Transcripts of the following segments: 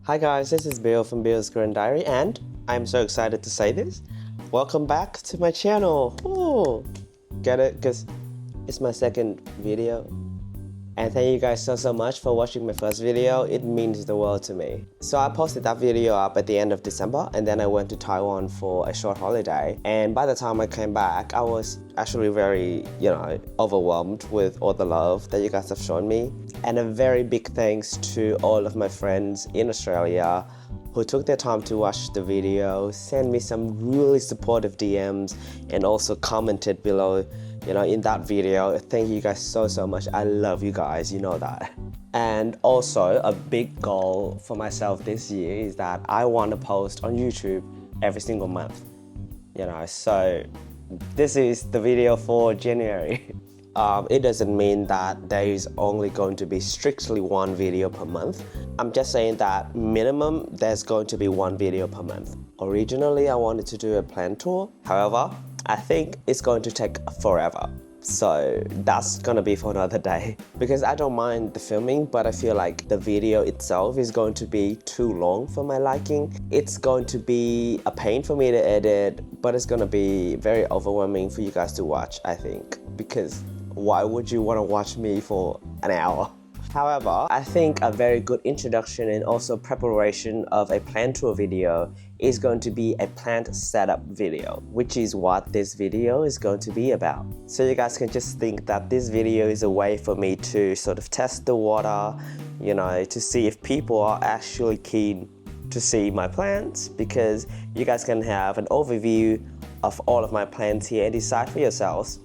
Hi guys, this is Bill from Bill's Current Diary, and I'm so excited to say this. Welcome back to my channel. Ooh, get it? Because it's my second video. And thank you guys so much for watching my first video. It means the world to me. So I posted that video up at the end of December, and then I went to Taiwan for a short holiday. And by the time I came back, I was actually very, overwhelmed with all the love that you guys have shown me. And a very big thanks to all of my friends in Australia who took their time to watch the video, sent me some really supportive DMs, and also commented below in that video. Thank you guys so much. I love you guys, you know that. And also a big goal for myself this year is that I want to post on YouTube every single month. So this is the video for January. It doesn't mean that there is only going to be strictly one video per month. I'm just saying that minimum there's going to be one video per month. Originally, I wanted to do a planned tour. However, I think it's going to take forever. So that's gonna be for another day. Because I don't mind the filming, but I feel like the video itself is going to be too long for my liking. It's going to be a pain for me to edit, but it's gonna be very overwhelming for you guys to watch, I think. Because why would you want to watch me for an hour? However, I think a very good introduction and also preparation of a plant tour video is going to be a plant setup video, which is what this video is going to be about. So you guys can just think that this video is a way for me to sort of test the water, to see if people are actually keen to see my plants, because you guys can have an overview of all of my plants here and decide for yourselves,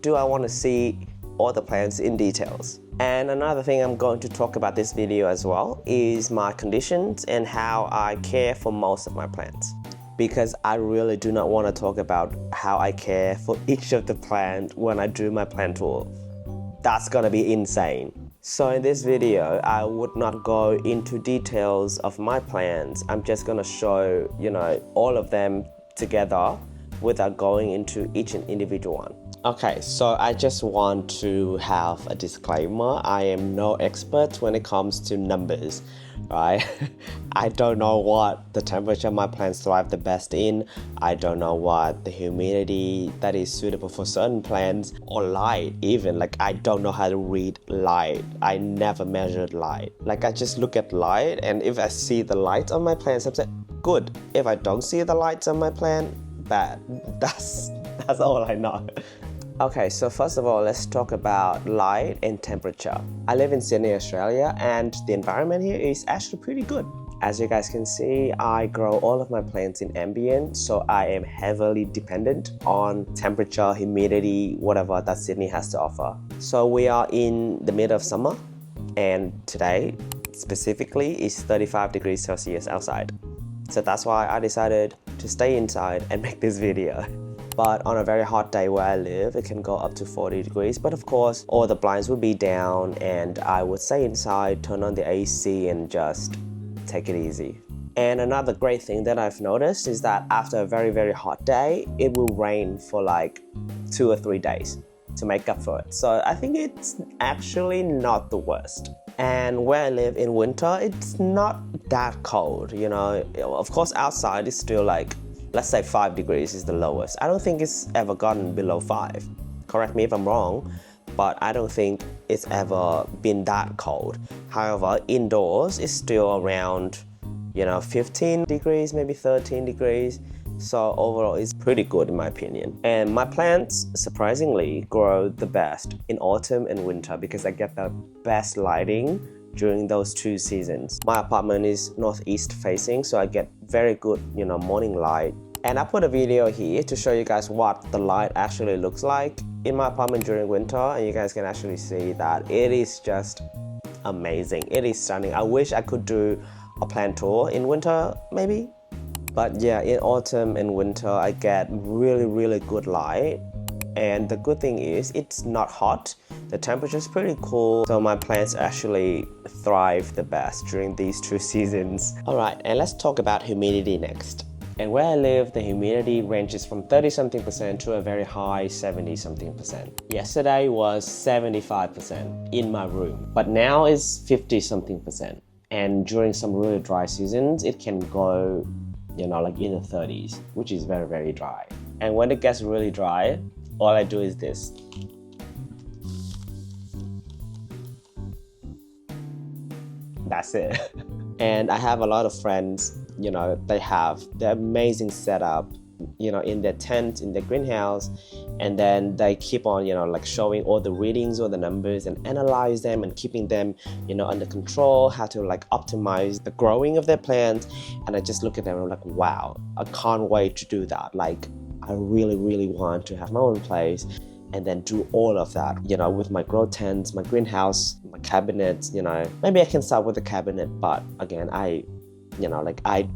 do I want to see all the plants in details? And another thing I'm going to talk about this video as well is my conditions and how I care for most of my plants. Because I really do not want to talk about how I care for each of the plants when I do my plant tour. That's gonna be insane. So in this video, I would not go into details of my plants. I'm just gonna show, all of them together without going into each and individual one. Okay, so I just want to have a disclaimer. I am no expert when it comes to numbers, right? I don't know what the temperature my plants thrive the best in. I don't know what the humidity that is suitable for certain plants, or light even. Like, I don't know how to read light. I never measured light. Like, I just look at light, and if I see the lights on my plants, I'm saying, good. If I don't see the lights on my plant, bad. That's all I know. Okay, so first of all, let's talk about light and temperature. I live in Sydney, Australia, and the environment here is actually pretty good. As you guys can see, I grow all of my plants in ambient, so I am heavily dependent on temperature, humidity, whatever that Sydney has to offer. So we are in the middle of summer, and today, specifically, is 35 degrees Celsius outside. So that's why I decided to stay inside and make this video. But on a very hot day where I live, it can go up to 40 degrees. But of course, all the blinds would be down and I would stay inside, turn on the AC and just take it easy. And another great thing that I've noticed is that after a very hot day, it will rain for like 2 or 3 days to make up for it. So I think it's actually not the worst. And where I live in winter, it's not that cold, Of course, outside it's still like, let's say 5 degrees is the lowest. I don't think it's ever gotten below 5. Correct me if I'm wrong, but I don't think it's ever been that cold. However, indoors it's still around, 15 degrees, maybe 13 degrees. So overall, it's pretty good in my opinion. And my plants, surprisingly, grow the best in autumn and winter because I get the best lighting during those 2 seasons. My apartment is northeast facing, so I get very good, morning light. And I put a video here to show you guys what the light actually looks like in my apartment during winter, and you guys can actually see that it is just amazing. It is stunning. I wish I could do a plant tour in winter, maybe. But yeah, in autumn and winter, I get really good light. And the good thing is, it's not hot. The temperature is pretty cool, so my plants actually thrive the best during these 2 seasons. Alright, and let's talk about humidity next. And where I live, the humidity ranges from 30-something% to a very high 70-something%. Yesterday was 75% in my room, but now it's 50-something%. And during some really dry seasons, it can go, you know, like in the 30s, which is very, very dry. And when it gets really dry, all I do is this. That's it. And I have a lot of friends, you know, they have the amazing setup, you know, in their tent, in their greenhouse, and then they keep on, you know, like showing all the readings or the numbers and analyze them and keeping them, you know, under control, how to like optimize the growing of their plants. And I just look at them and I'm like, wow, I can't wait to do that. Like, I really, really want to have my own place and then do all of that, you know, with my grow tents, my greenhouse, my cabinets, you know. Maybe I can start with the cabinet, but again, I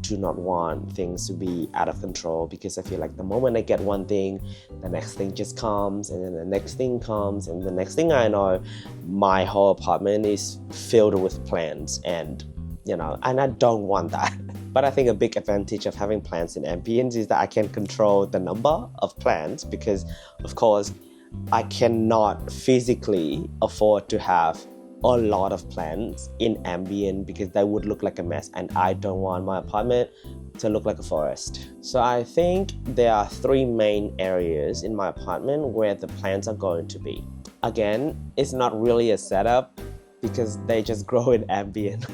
do not want things to be out of control, because I feel like the moment I get one thing, the next thing just comes, and then the next thing comes, and the next thing I know, my whole apartment is filled with plants, and you know, and I don't want that. But I think a big advantage of having plants in Ambient is that I can control the number of plants, because of course I cannot physically afford to have a lot of plants in Ambient, because they would look like a mess, and I don't want my apartment to look like a forest. So I think there are 3 main areas in my apartment where the plants are going to be. Again, it's not really a setup because they just grow in Ambient.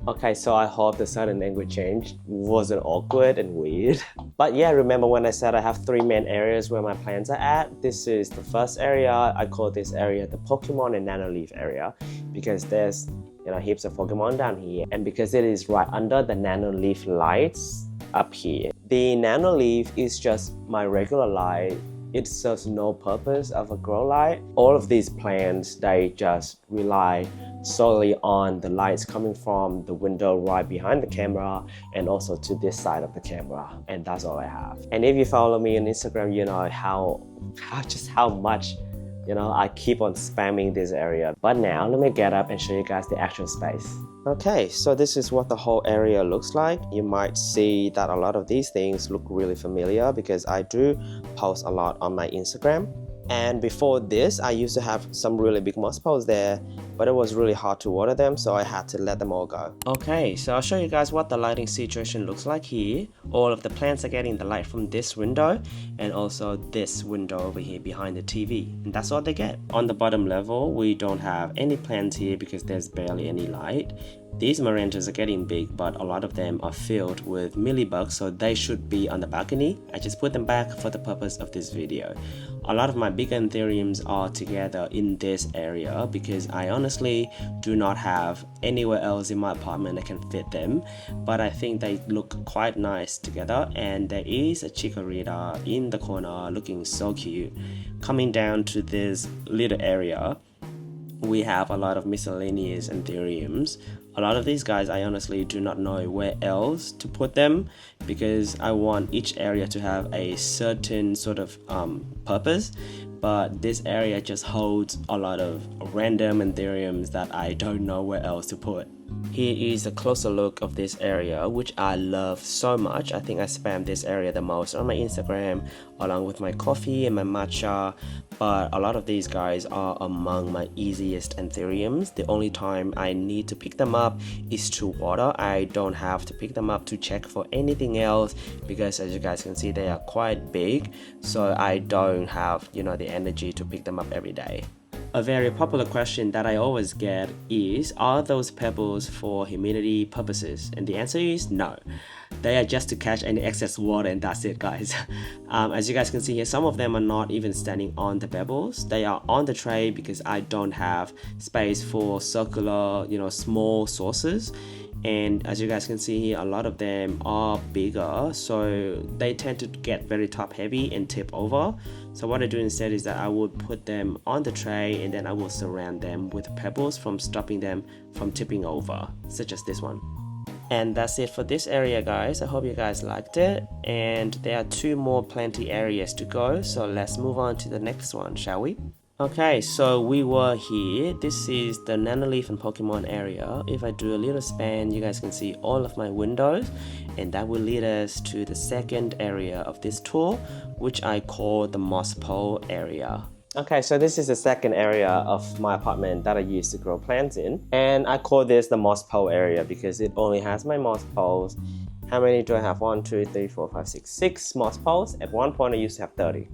Okay, so I hope the sudden language change wasn't awkward and weird. But yeah, remember when I said I have 3 main areas where my plants are at? This is the first area. I call this area the Pokémon and Nanoleaf area, because there's, you know, heaps of Pokémon down here, and because it is right under the Nanoleaf lights up here. The Nanoleaf is just my regular light. It serves no purpose of a grow light. All of these plants, they just rely solely on the lights coming from the window right behind the camera and also to this side of the camera, and that's all I have. And if you follow me on Instagram, you know how much, you know, I keep on spamming this area. But now let me get up and show you guys the actual space. Okay, so this is what the whole area looks like. You might see that a lot of these things look really familiar because I do post a lot on my Instagram. And before this, I used to have some really big moss poles there, but it was really hard to water them, so I had to let them all go. Okay, so I'll show you guys what the lighting situation looks like here. All of the plants are getting the light from this window and also this window over here behind the TV, and that's all they get. On the bottom level, we don't have any plants here because there's barely any light. These Marantas are getting big, but a lot of them are filled with mealybugs, so they should be on the balcony. I just put them back for the purpose of this video. A lot of my big Anthuriums are together in this area because I honestly do not have anywhere else in my apartment that can fit them, but I think they look quite nice together. And there is a Chikorita in the corner looking so cute. Coming down to this little area, we have a lot of miscellaneous Anthuriums. A lot of these guys, I honestly do not know where else to put them because I want each area to have a certain sort of purpose, but this area just holds a lot of random Anthuriums that I don't know where else to put. Here is a closer look of this area, which I love so much. I think I spam this area the most on my Instagram, along with my coffee and my matcha. But a lot of these guys are among my easiest Anthuriums. The only time I need to pick them up is to water. I don't have to pick them up to check for anything else because, as you guys can see, they are quite big. So I don't have, you know, the energy to pick them up every day. A very popular question that I always get is, are those pebbles for humidity purposes? And the answer is no. They are just to catch any excess water, and that's it, guys. As you guys can see here, some of them are not even standing on the pebbles. They are on the tray because I don't have space for circular, you know, small sources. And as you guys can see here, a lot of them are bigger, so they tend to get very top heavy and tip over. So what I do instead is that I would put them on the tray and then I will surround them with pebbles from stopping them from tipping over, such as this one. And that's it for this area, guys. I hope you guys liked it, and there are 2 more planty areas to go, so let's move on to the next one, shall we? Okay, so we were here. This is the Nanoleaf and Pokemon area. If I do a little span, you guys can see all of my windows, and that will lead us to the second area of this tour, which I call the moss pole area. Okay, so this is the second area of my apartment that I used to grow plants in. And I call this the moss pole area because it only has my moss poles. How many do I have? 1, 2, 3, 4, 5, 6. 6 moss poles. At one point I used to have 30.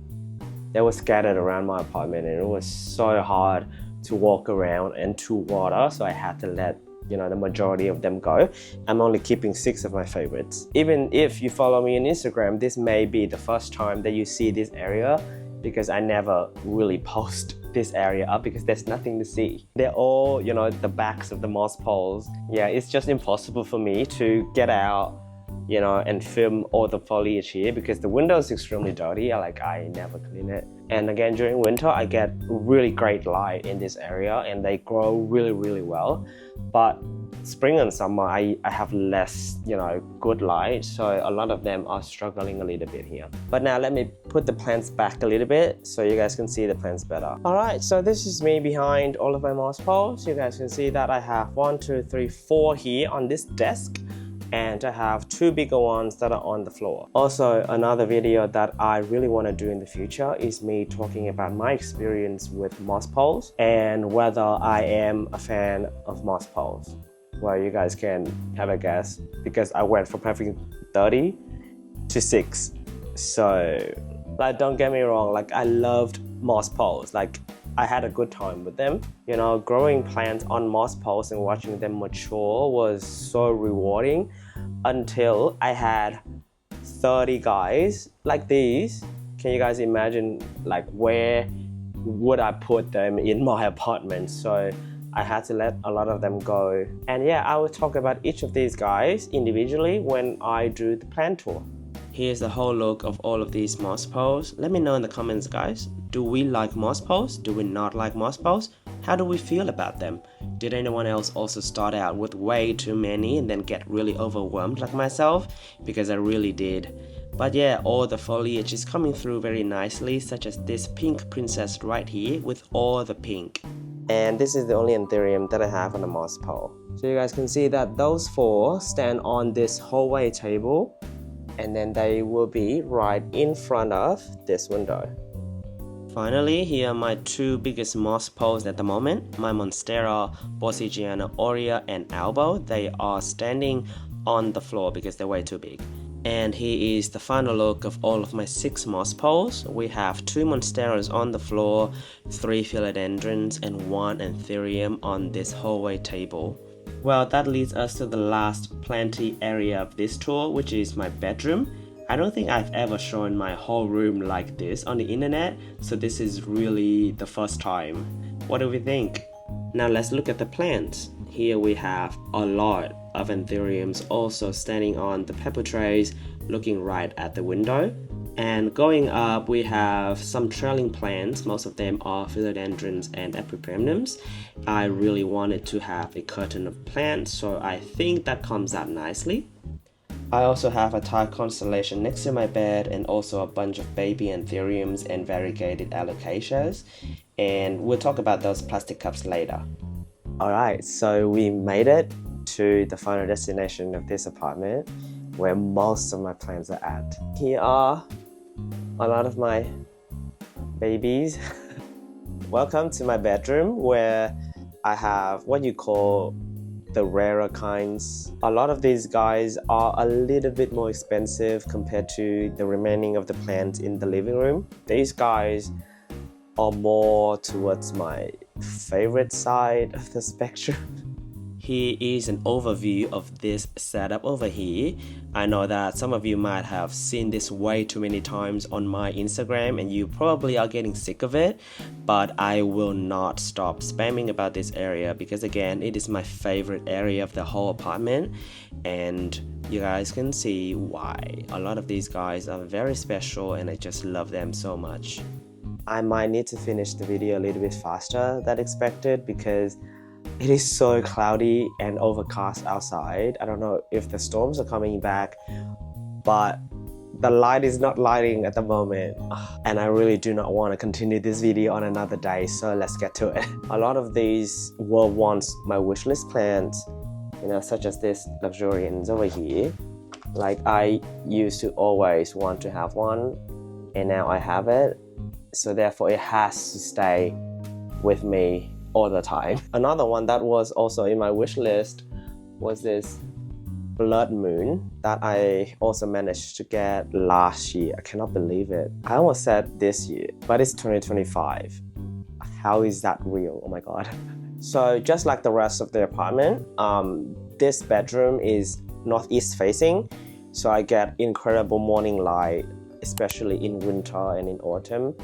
They were scattered around my apartment and it was so hard to walk around and to water, so I had to let the majority of them go. I'm only keeping 6 of my favorites. Even if you follow me on Instagram, this may be the first time that you see this area because I never really post this area up because there's nothing to see. They're all, the backs of the moss poles. Yeah, it's just impossible for me to get out, and film all the foliage here because the window is extremely dirty. I never clean it. And again, during winter, I get really great light in this area and they grow really, really well. But spring and summer, I have less, good light. So a lot of them are struggling a little bit here. But now let me put the plants back a little bit so you guys can see the plants better. All right, so this is me behind all of my moss poles. You guys can see that I have 1, 2, 3, 4 here on this desk. And I have 2 bigger ones that are on the floor. Also, another video that I really want to do in the future is me talking about my experience with moss poles and whether I am a fan of moss poles. Well, you guys can have a guess because I went from having 30 to 6. So, don't get me wrong, I loved moss poles. I had a good time with them. Growing plants on moss poles and watching them mature was so rewarding until I had 30 guys like these. Can you guys imagine where would I put them in my apartment? So I had to let a lot of them go. And yeah, I will talk about each of these guys individually when I do the plant tour. Here's the whole look of all of these moss poles. Let me know in the comments, guys. Do we like moss poles? Do we not like moss poles? How do we feel about them? Did anyone else also start out with way too many and then get really overwhelmed like myself? Because I really did. But yeah, all the foliage is coming through very nicely, such as this pink princess right here with all the pink. And this is the only Anthurium that I have on a moss pole. So you guys can see that those 4 stand on this hallway table. And then they will be right in front of this window. Finally, here are my 2 biggest moss poles at the moment. My Monstera, Bossygiana Aurea and Albo. They are standing on the floor because they're way too big. And here is the final look of all of my 6 moss poles. We have 2 Monsteras on the floor, 3 Philodendrons and 1 Anthurium on this hallway table. Well, that leads us to the last planty area of this tour, which is my bedroom. I don't think I've ever shown my whole room like this on the internet, so this is really the first time. What do we think? Now let's look at the plants. Here we have a lot of Anthuriums also standing on the pepper trays, looking right at the window. And going up, we have some trailing plants. Most of them are philodendrons and epipremnums. I really wanted to have a curtain of plants, so I think that comes out nicely. I also have a tile constellation next to my bed and also a bunch of baby Anthuriums and variegated alocasias. And we'll talk about those plastic cups later. Alright, so we made it to the final destination of this apartment where most of my plants are at. Here are a lot of my babies. Welcome to my bedroom where I have what you call the rarer kinds. A lot of these guys are a little bit more expensive compared to the remaining of the plants in the living room. These guys are more towards my favorite side of the spectrum. Here is an overview of this setup over here. I know that some of you might have seen this way too many times on my Instagram and you probably are getting sick of it, but I will not stop spamming about this area because again, it is my favorite area of the whole apartment and you guys can see why. A lot of these guys are very special and I just love them so much. I might need to finish the video a little bit faster than expected because it is so cloudy and overcast outside. I don't know if the storms are coming back, but the light is not lighting at the moment. And I really do not want to continue this video on another day, so let's get to it. A lot of these were once my wishlist plants, such as this luxurians over here. I used to always want to have one, and now I have it. so therefore it has to stay with me all the time. Another one that was also in my wish list was this blood moon that I also managed to get last year. I cannot believe it. I almost said this year, but it's 2025. How is that real? Oh my god. So just like the rest of the apartment, this bedroom is northeast facing, so I get incredible morning light, especially in winter and in autumn.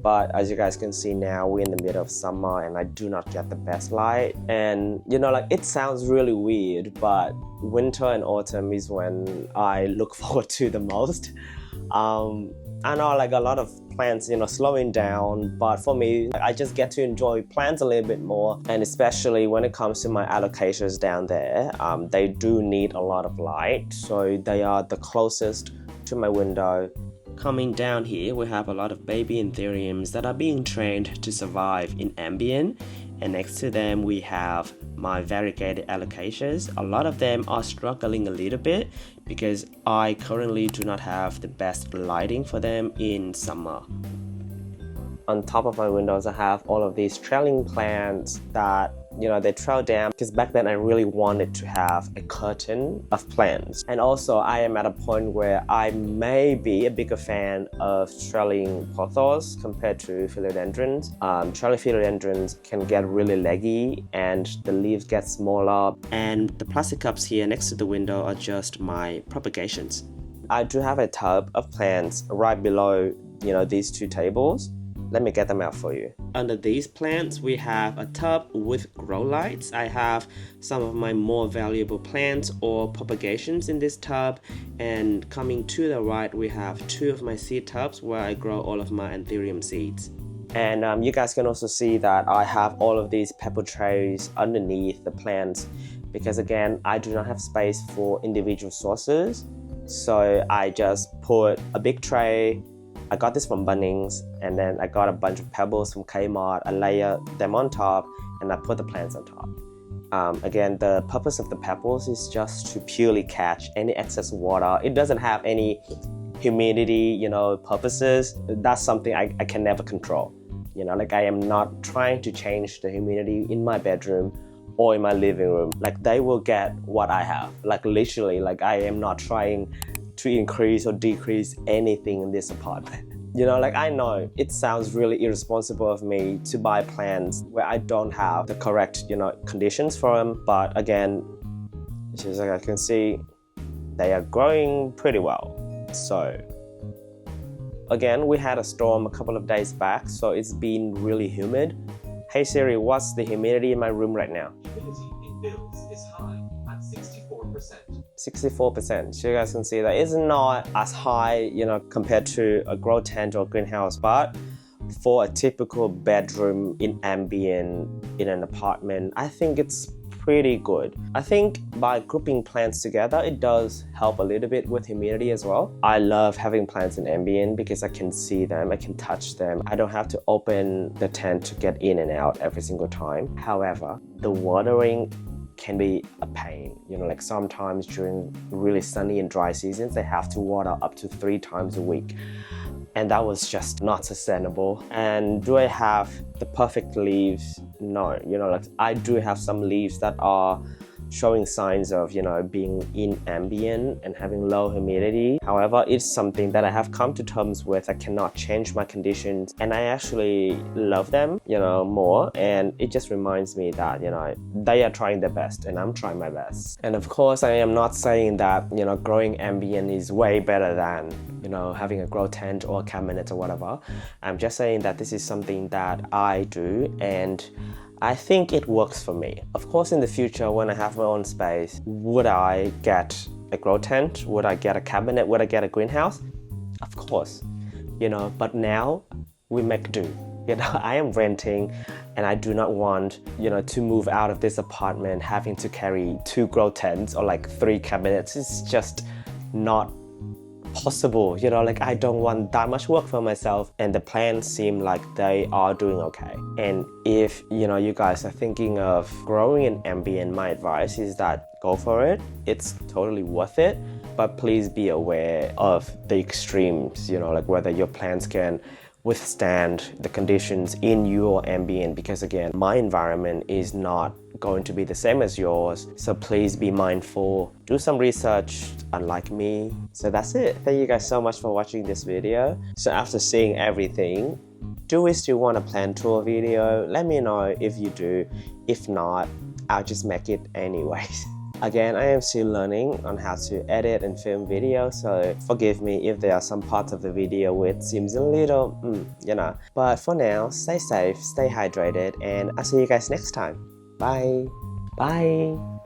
But as you guys can see now, we're in the middle of summer and I do not get the best light. And you know, like, it sounds really weird, but winter and autumn is when I look forward to the most. I know, like, a lot of plants, you know, slowing down, but for me, I just get to enjoy plants a little bit more. And especially when it comes to my allocations down there, they do need a lot of light, so they are the closest to my window. Coming down here, we have a lot of baby Anthuriums that are being trained to survive in Ambient, and next to them we have my variegated alocasias. A lot of them are struggling a little bit because I currently do not have the best lighting for them in summer. On top of my windows, I have all of these trailing plants that, you know, they trail down because back then I really wanted to have a curtain of plants. And also I am at a point where I may be a bigger fan of trailing pothos compared to philodendrons. Trailing philodendrons can get really leggy and the leaves get smaller. And the plastic cups here next to the window are just my propagations. I do have a tub of plants right below, you know, these two tables. Let me get them out for you. Under these plants, we have a tub with grow lights. I have some of my more valuable plants or propagations in this tub. And coming to the right, we have two of my seed tubs where I grow all of my Anthurium seeds. And you guys can also see that I have all of these pepper trays underneath the plants because, again, I do not have space for individual sources. So I just put a big tray. I got this from Bunnings, and then I got a bunch of pebbles from Kmart. I layer them on top and I put the plants on top. Again, the purpose of the pebbles is just to purely catch any excess water. It doesn't have any humidity, you know, purposes. That's something I can never control. You know, like, I am not trying to change the humidity in my bedroom or in my living room. Like, they will get what I have. Like, literally, like, I am not trying to increase or decrease anything in this apartment. You know, like, I know it sounds really irresponsible of me to buy plants where I don't have the correct, you know, conditions for them. But again, just like I can see, they are growing pretty well. So again, we had a storm a couple of days back, so it's been really humid. Hey Siri, what's the humidity in my room right now? Humidity in bills is high at 64%. 64%. So you guys can see that it's not as high, you know, compared to a grow tent or greenhouse, but for a typical bedroom in Ambient in an apartment, I think it's pretty good. I think by grouping plants together, it does help a little bit with humidity as well. I love having plants in Ambient because I can see them, I can touch them. I don't have to open the tent to get in and out every single time. However, the watering can be a pain. You know, like, sometimes during really sunny and dry seasons, they have to water up to 3 times a week. And that was just not sustainable. And do I have the perfect leaves? No. You know, like, I do have some leaves that are showing signs of, you know, being in Ambient and having low humidity. However, it's something that I have come to terms with. I cannot change my conditions, and I actually love them, you know, more. And it just reminds me that, you know, they are trying their best and I'm trying my best. And of course, I am not saying that, you know, growing Ambient is way better than, you know, having a grow tent or a cabinet or whatever. I'm just saying that this is something that I do, and I think it works for me. Of course, in the future, when I have my own space, would I get a grow tent? Would I get a cabinet? Would I get a greenhouse? Of course, you know, but now we make do. You know, I am renting and I do not want, you know, to move out of this apartment having to carry 2 grow tents or like 3 cabinets. It's just not possible. You know, like, I don't want that much work for myself, and the plants seem like they are doing okay. And if, you know, you guys are thinking of growing in Ambient, my advice is that go for it. It's totally worth it, but please be aware of the extremes, you know, like whether your plants can withstand the conditions in your ambient, because again, my environment is not going to be the same as yours. So please be mindful, do some research, unlike me. So that's it. Thank you guys so much for watching this video. So after seeing everything, do we still want a plant tour video? Let me know if you do. If not, I'll just make it anyways. Again, I am still learning on how to edit and film videos, so forgive me if there are some parts of the video which seems a little, But for now, stay safe, stay hydrated, and I'll see you guys next time. Bye! Bye!